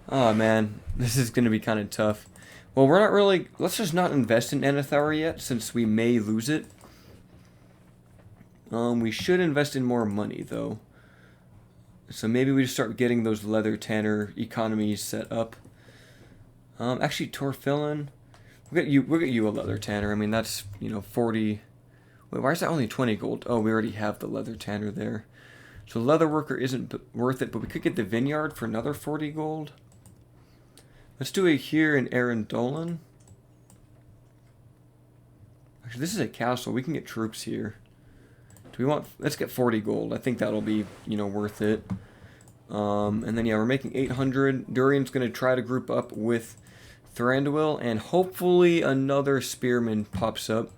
Oh, man, this is going to be kind of tough. Well, we're not really, let's just not invest in Anathaur yet, since we may lose it. We should invest in more money, though. So maybe we just start getting those leather tanner economies set up. Actually, Torfillin, we'll get you a leather tanner. I mean, that's, you know, 40. Wait, why is that only 20 gold? Oh, we already have the leather tanner there. So leather worker isn't worth it, but we could get the vineyard for another 40 gold. Let's do it here in Dolan. Actually, this is a castle. We can get troops here. Do we want... Let's get 40 gold. I think that'll be, you know, worth it. And then, yeah, we're making 800. Durian's going to try to group up with Thranduil, and hopefully another spearman pops up.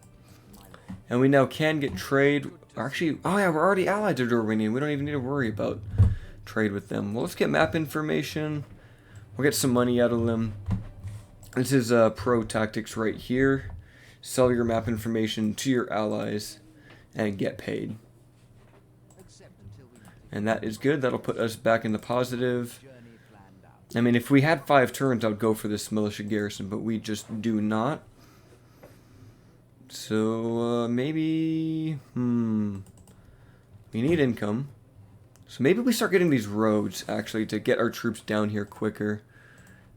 And we now can get trade. Actually, oh yeah, we're already allied to Dorwinian. We don't even need to worry about trade with them. Well, let's get map information. We'll get some money out of them. This is pro tactics right here. Sell your map information to your allies and get paid. And that is good. That'll put us back in the positive. I mean, if we had 5 turns, I would go for this militia garrison, but we just do not. So, maybe... We need income. So maybe we start getting these roads, actually, to get our troops down here quicker.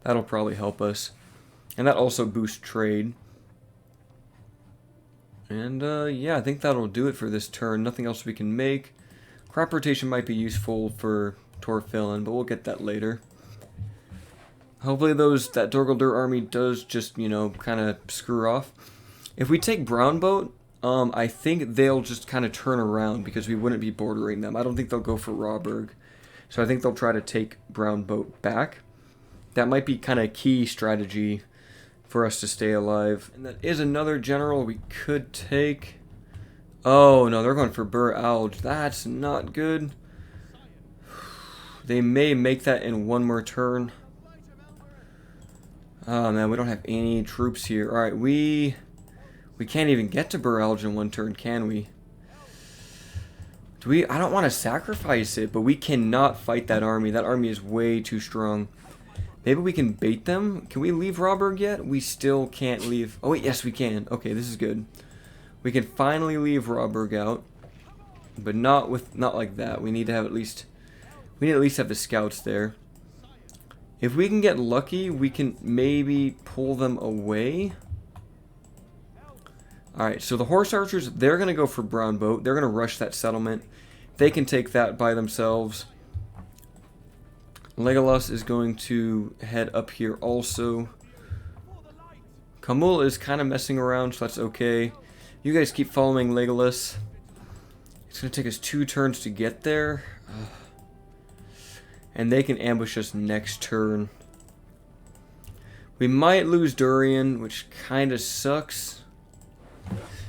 That'll probably help us. And that also boosts trade. And, yeah, I think that'll do it for this turn. Nothing else we can make. Crop rotation might be useful for Torfillin, but we'll get that later. Hopefully that Dorguldur army does just, you know, kind of screw off. If we take Brownboat, I think they'll just kind of turn around because we wouldn't be bordering them. I don't think they'll go for Rawburg. So I think they'll try to take Brownboat back. That might be kind of a key strategy for us to stay alive. And that is another general we could take. Oh, no, they're going for Bur Alge. That's not good. They may make that in one more turn. Oh, man, we don't have any troops here. Alright, we can't even get to Bur Alge in one turn, can we? I don't want to sacrifice it, but we cannot fight that army. That army is way too strong. Maybe we can bait them? Can we leave Rawburg yet? We still can't leave. Oh, wait, yes, we can. Okay, this is good. We can finally leave Rawburg out, but not like that. We need to have at least have the scouts there. If we can get lucky, we can maybe pull them away. Alright, so the horse archers, they're going to go for Brownboat. They're going to rush that settlement. They can take that by themselves. Legolas is going to head up here also. Khamul is kind of messing around, so that's okay. You guys keep following Legolas. It's going to take us 2 turns to get there. And they can ambush us next turn. We might lose Durian, which kind of sucks.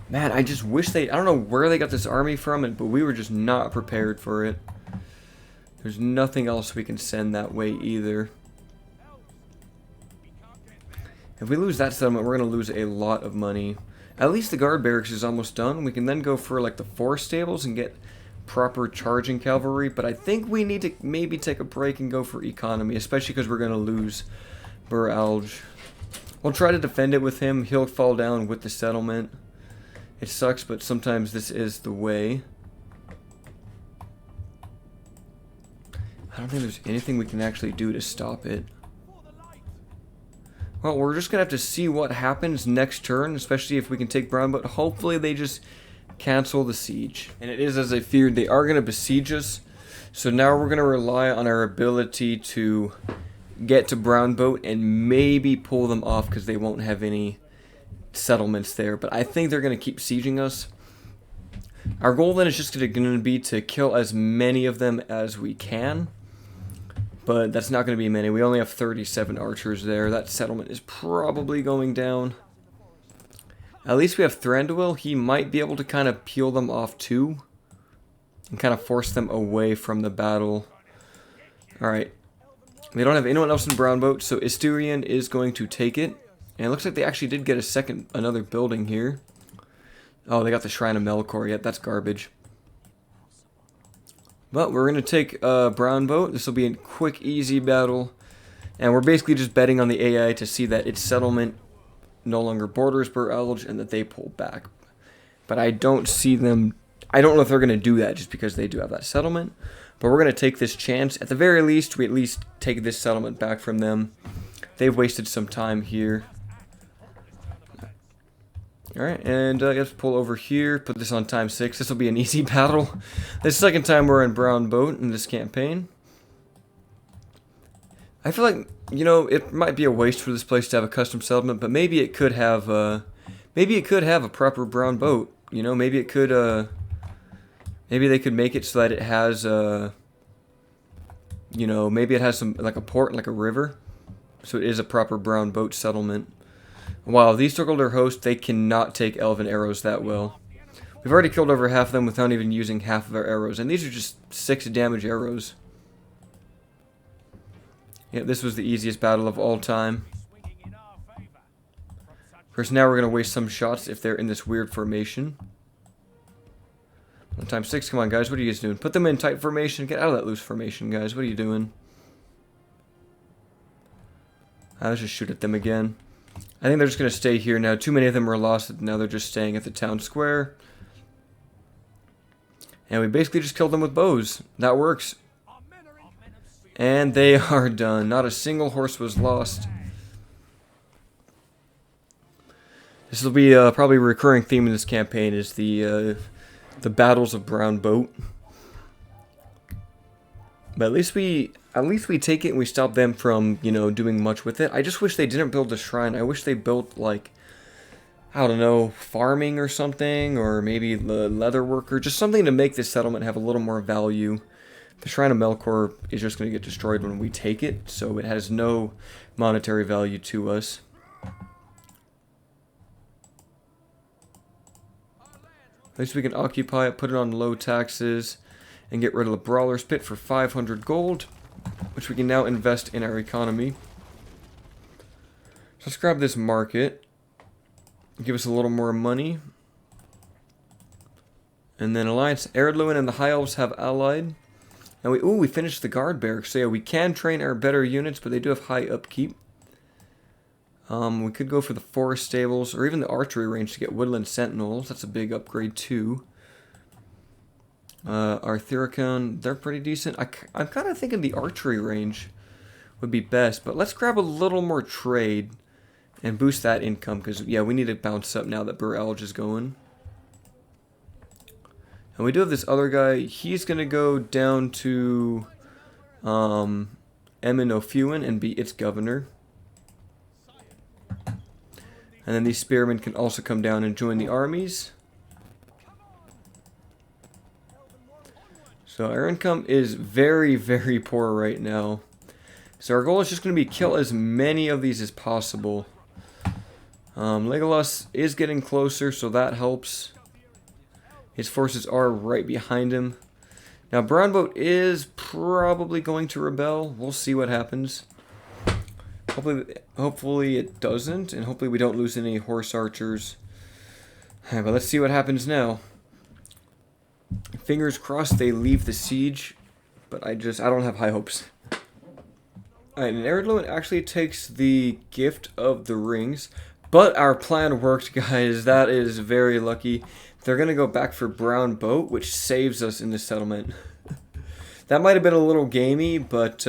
Man, I just wish I don't know where they got this army from, but we were just not prepared for it. There's nothing else we can send that way either. If we lose that settlement, we're going to lose a lot of money. At least the guard barracks is almost done. We can then go for like the forest stables and get proper charging cavalry. But I think we need to maybe take a break and go for economy, especially because we're going to lose Bur Alge. We'll try to defend it with him. He'll fall down with the settlement. It sucks, but sometimes this is the way. I don't think there's anything we can actually do to stop it. Well, we're just going to have to see what happens next turn, especially if we can take Brown, but hopefully they just cancel the siege. And it is as I feared, they are going to besiege us. So now we're going to rely on our ability to get to Brownboat and maybe pull them off because they won't have any settlements there. But I think they're going to keep sieging us. Our goal then is just going to be to kill as many of them as we can. But that's not going to be many. We only have 37 archers there. That settlement is probably going down. At least we have Thranduil. He might be able to kind of peel them off too. And kind of force them away from the battle. Alright. They don't have anyone else in Brownboat, so Isturian is going to take it. And it looks like they actually did get another building here. Oh, they got the Shrine of Melkor. Yeah, that's garbage. But we're going to take Brownboat. This will be a quick, easy battle. And we're basically just betting on the AI to see that its settlement no longer borders Bur Alge and that they pull back. But I don't see them... I don't know if they're going to do that just because they do have that settlement. But we're going to take this chance. At the very least, we at least take this settlement back from them. They've wasted some time here. Alright, and I have to pull over here, put this on time 6. This will be an easy battle. The second time we're in Brownboat in this campaign. I feel like, you know, it might be a waste for this place to have a custom settlement, but maybe it could have a proper Brownboat. You know, maybe it could, maybe they could make it so that it has, you know, maybe it has some, like a port, like a river. So it is a proper Brownboat settlement. Wow, these Dorguldur hosts, they cannot take elven arrows that well. We've already killed over half of them without even using half of our arrows, and these are just 6 damage arrows. Yeah, this was the easiest battle of all time. Of course, now we're going to waste some shots if they're in this weird formation. On time 6, come on guys, what are you guys doing? Put them in tight formation, get out of that loose formation, guys, what are you doing? Let's just shoot at them again. I think they're just going to stay here now. Too many of them were lost. Now they're just staying at the town square. And we basically just killed them with bows. That works. And they are done. Not a single horse was lost. This will be probably a recurring theme in this campaign is the battles of Brownboat. But at least we take it and we stop them from, you know, doing much with it. I just wish they didn't build a shrine. I wish they built, like, I don't know, farming or something, or maybe the leather worker, just something to make this settlement have a little more value. The Shrine of Melkor is just going to get destroyed when we take it, so it has no monetary value to us. At least we can occupy it, put it on low taxes, and get rid of the Brawler's Pit for 500 gold, which we can now invest in our economy. So let's grab this market. Give us a little more money. And then Alliance, Eredluin and the High Elves have allied. And we finished the guard barracks. So yeah, we can train our better units, but they do have high upkeep. We could go for the forest stables or even the archery range to get woodland sentinels. That's a big upgrade too. Our Thuricon, they're pretty decent. I'm kind of thinking the archery range would be best, but let's grab a little more trade and boost that income, because, yeah, we need to bounce up now that Elge is going. And we do have this other guy. He's going to go down to Emin Ophuin and be its governor. And then these spearmen can also come down and join the armies. So our income is very, very poor right now. So our goal is just going to be kill as many of these as possible. Legolas is getting closer, so that helps. His forces are right behind him. Now, Brownboat is probably going to rebel. We'll see what happens. Hopefully it doesn't, and hopefully we don't lose any horse archers. But let's see what happens now. Fingers crossed they leave the siege, but I don't have high hopes. Alright, and Eredluin actually takes the gift of the rings. But our plan worked, guys. That is very lucky. They're going to go back for Brown Boat, which saves us in this settlement. That might have been a little gamey, but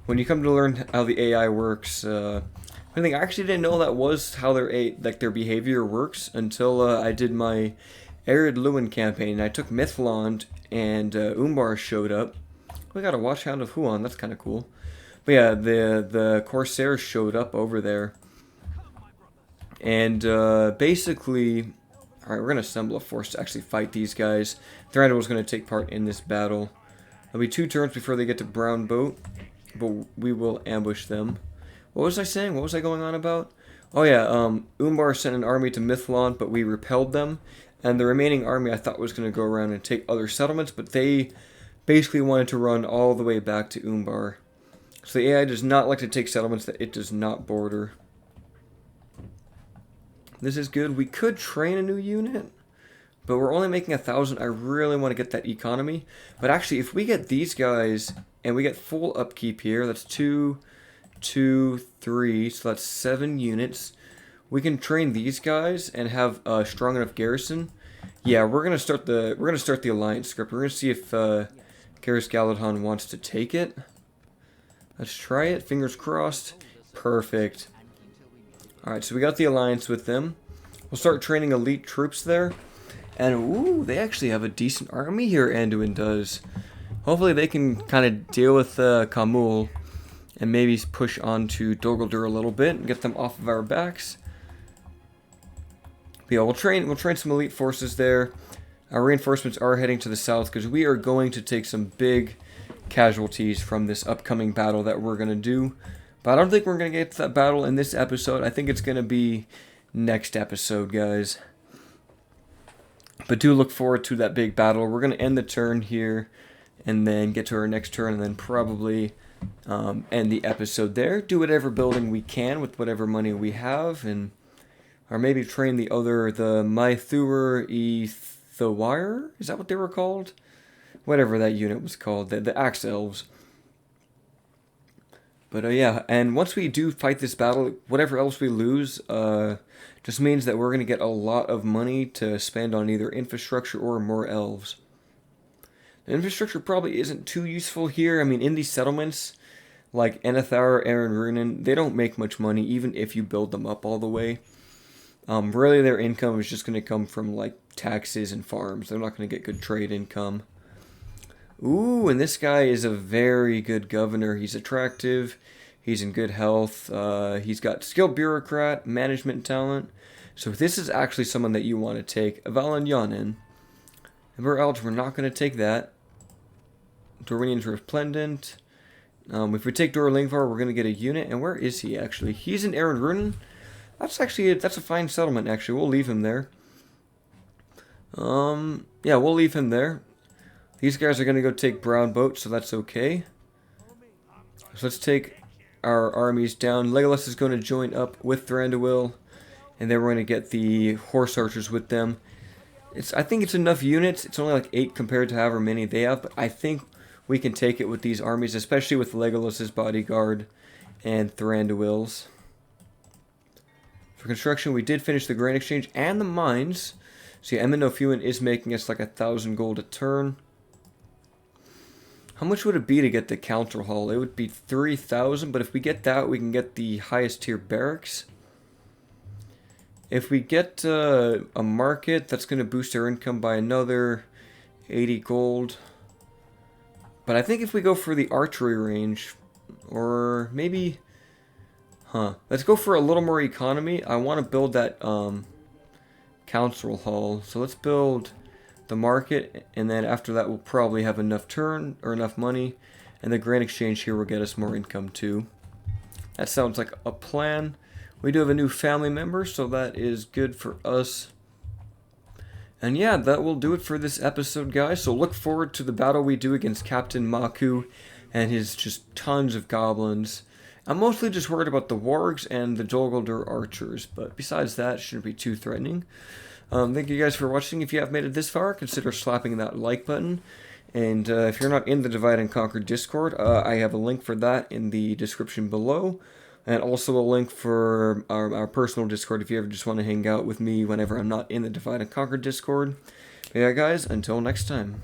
when you come to learn how the AI works, I actually didn't know that was how their behavior works until I did my Eredluin campaign. I took Mithlond, and Umbar showed up. We got a Watchhound of Huon. That's kind of cool. But yeah, the Corsairs showed up over there. And basically, alright, we're going to assemble a force to actually fight these guys. Thranduil is going to take part in this battle. There'll be 2 turns before they get to Brown Boat, but we will ambush them. What was I saying? What was I going on about? Oh yeah, Umbar sent an army to Mithlond, but we repelled them. And the remaining army I thought was going to go around and take other settlements, but they basically wanted to run all the way back to Umbar. So the AI does not like to take settlements that it does not border. This is good. We could train a new unit, but we're only making 1,000. I really want to get that economy. But actually, if we get these guys and we get full upkeep here, that's 2, 2, 3, so that's 7 units. We can train these guys and have a strong enough garrison. Yeah, we're gonna start the alliance script. We're gonna see if Garrus Galadhon wants to take it. Let's try it. Fingers crossed. Perfect. Alright, so we got the alliance with them. We'll start training elite troops there. And, ooh, they actually have a decent army here, Anduin does. Hopefully they can kind of deal with Khamul and maybe push on to Dol Guldur a little bit and get them off of our backs. But yeah, we'll train some elite forces there. Our reinforcements are heading to the south because we are going to take some big casualties from this upcoming battle that we're going to do. But I don't think we're going to get to that battle in this episode. I think it's going to be next episode, guys. But do look forward to that big battle. We're going to end the turn here and then get to our next turn and then probably end the episode there. Do whatever building we can with whatever money we have, and or maybe train the Maithur Ethawire? Is that what they were called? Whatever that unit was called. The Axe Elves. But yeah, and once we do fight this battle, whatever else we lose just means that we're going to get a lot of money to spend on either infrastructure or more elves. The infrastructure probably isn't too useful here. I mean, in these settlements, like Anathaur, Aaron Runen, they don't make much money even if you build them up all the way. Really, their income is just going to come from like taxes and farms. They're not going to get good trade income. Ooh, and this guy is a very good governor. He's attractive. He's in good health. He's got skilled bureaucrat, management talent. So this is actually someone that you want to take. Avalon Yanin. Emperor Elves, we're not going to take that. Dorinian's Resplendent. If we take Dorlingvar, we're going to get a unit. And where is he, actually? He's in Aaron Runen. That's a fine settlement, actually. We'll leave him there. Yeah, we'll leave him there. These guys are going to go take Brown Boat, so that's okay. So let's take our armies down. Legolas is going to join up with Thranduil. And then we're going to get the horse archers with them. I think it's enough units. It's only like 8 compared to however many they have. But I think we can take it with these armies, especially with Legolas's bodyguard and Thranduil's. For construction, we did finish the grain exchange and the mines. So yeah, Eminofuan is making us like 1,000 gold a turn. How much would it be to get the Council Hall? It would be 3,000, but if we get that, we can get the highest tier barracks. If we get a market, that's going to boost our income by another 80 gold. But I think if we go for the archery range, or maybe... let's go for a little more economy. I want to build that council hall. So let's build the market, and then after that we'll probably have enough turn, or enough money. And the grand exchange here will get us more income too. That sounds like a plan. We do have a new family member, so that is good for us. And yeah, that will do it for this episode, guys. So look forward to the battle we do against Captain Maku and his just tons of goblins. I'm mostly just worried about the wargs and the Dolguldur archers, but besides that, it shouldn't be too threatening. Thank you guys for watching. If you have made it this far, consider slapping that like button. And if you're not in the Divide and Conquer Discord, I have a link for that in the description below. And also a link for our personal Discord if you ever just want to hang out with me whenever I'm not in the Divide and Conquer Discord. But yeah, guys, until next time.